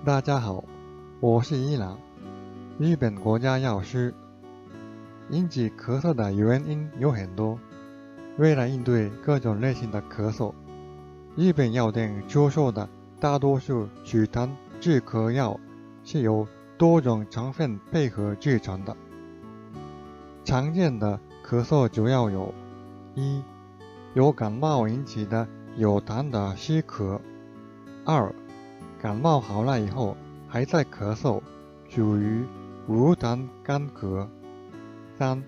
大家好，我是伊朗，日本国家药师。引起咳嗽的原因有很多，为了应对各种类型的咳嗽，日本药店出售的大多数祛痰止咳药是由多种成分配合制成的。常见的咳嗽主要有：一、由感冒引起的有痰的湿咳；二、感冒好了以后还在咳嗽，属于无痰干咳；三、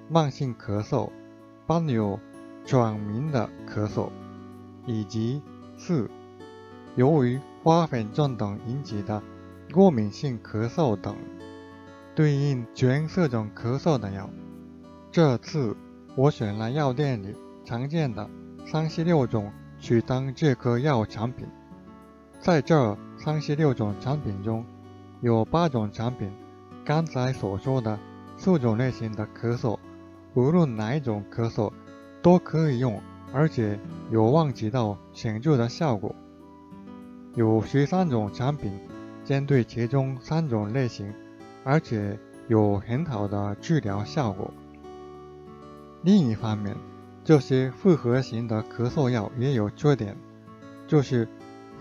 慢性咳嗽，伴有喘鸣的咳嗽；以及四、由于花粉症等引起的过敏性咳嗽等。对应全4种咳嗽的药。这次我选了药店里常见的36种祛痰止咳药产品。在这36种产品中，有8种产品，刚才所说的4种类型的咳嗽，无论哪一种咳嗽都可以用，而且有望起到显著的效果。有13种产品针对其中3种类型，而且有很好的治疗效果。另一方面，这些复合型的咳嗽药也有缺点，就是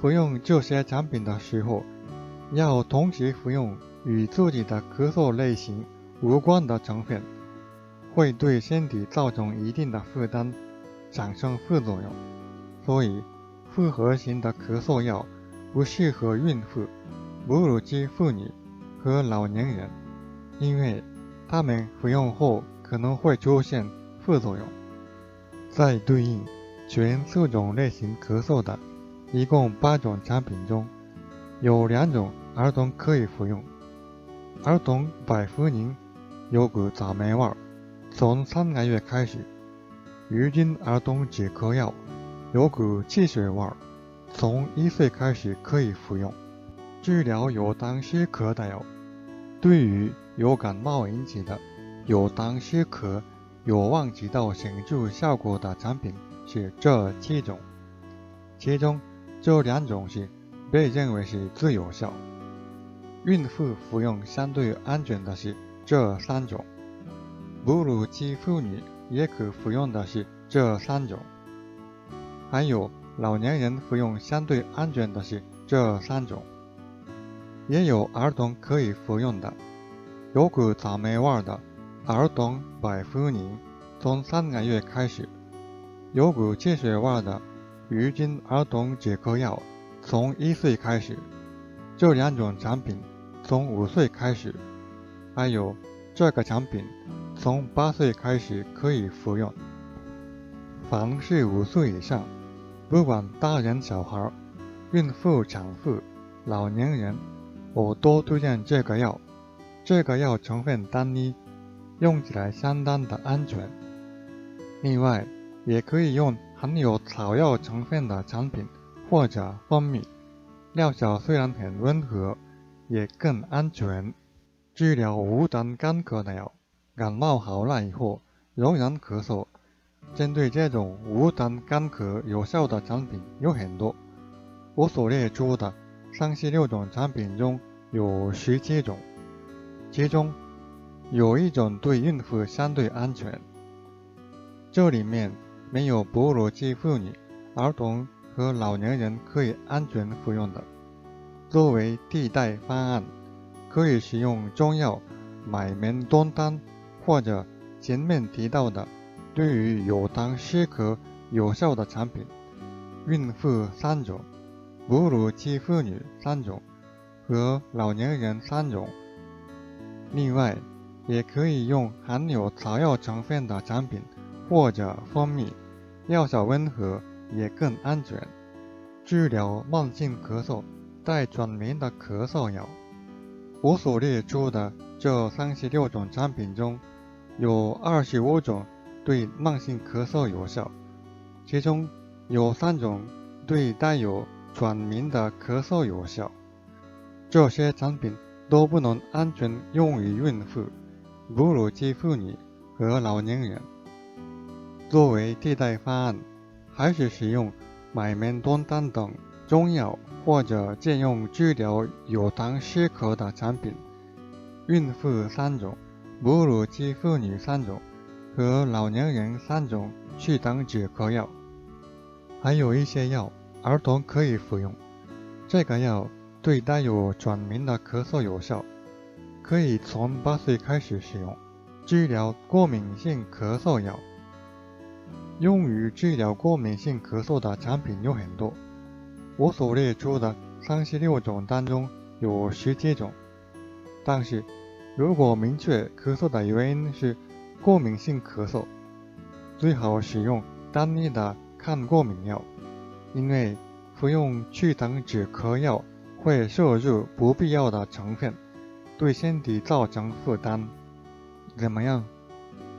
服用这些产品的时候，要同时服用与自己的咳嗽类型无关的成分，会对身体造成一定的负担，产生副作用。所以，复合型的咳嗽药不适合孕妇、哺乳期妇女和老年人，因为他们服用后可能会出现副作用。在对应全4种类型咳嗽的一共8种产品中，有2种儿童可以服用。儿童百服宁有股草莓味，从3个月开始；鱼精儿童止咳药有股汽水味，从1岁开始可以服用。治疗有痰湿咳的药，对于有感冒引起的有痰湿咳有望起到显著效果的产品是这7种，其中这2种是被认为是最有效。孕妇服用相对安全的是这3种，哺乳期妇女也可服用的是这3种，还有老年人服用相对安全的是这3种。也有儿童可以服用的，有股草莓味的儿童百服宁，从3个月开始；有股汽水味的鱼精儿童止咳药，从1岁开始。这2种产品从5岁开始，还有这个产品从8岁开始可以服用。凡是5岁以上，不管大人小孩、孕妇、产妇、老年人，我都推荐这个药。这个药成分单一，用起来相当的安全。另外，也可以用含有草药成分的产品或者蜂蜜，疗效虽然很温和，也更安全。治疗无痰干咳的药，感冒好了以后仍然咳嗽，针对这种无痰干咳有效的产品有很多。我所列出的36种产品中有17种，其中有1种对孕妇相对安全。这里面没有哺乳期妇女、儿童和老年人可以安全服用的。作为替代方案，可以使用中药麦门冬汤，或者前面提到的对于有痰湿咳有效的产品，孕妇3种，哺乳期妇女3种，和老年人3种。另外，也可以用含有草药成分的产品或者蜂蜜，药效温和，也更安全。治疗慢性咳嗽带转鸣的咳嗽药，我所列出的这36种产品中，有25种对慢性咳嗽有效，其中有3种对带有转鸣的咳嗽有效。这些产品都不能安全用于孕妇、哺乳期妇女和老年人。作为替代方案，还是使用麦门冬汤等中药或者借用治疗有痰湿咳的产品，孕妇3种，哺乳期妇女3种，和老年人3种祛痰止咳药。还有一些药，儿童可以服用。这个药对带有转鸣的咳嗽有效，可以从8岁开始使用。治疗过敏性咳嗽药，用于治疗过敏性咳嗽的产品有很多。我所列出的36种当中有17种，但是如果明确咳嗽的原因是过敏性咳嗽，最好使用单一的抗过敏药，因为服用祛痰止咳药会摄入不必要的成分，对身体造成负担。怎么样？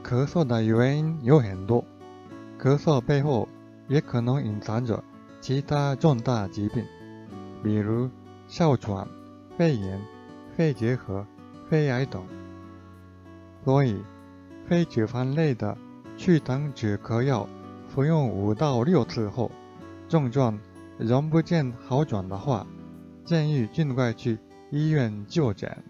咳嗽的原因有很多，咳嗽背后也可能隐藏着其他重大疾病，比如哮喘、肺炎、肺结核、肺癌等。所以，非脂肪类的祛痰止咳药服用5到6次后，症状仍不见好转的话，建议尽快去医院就诊。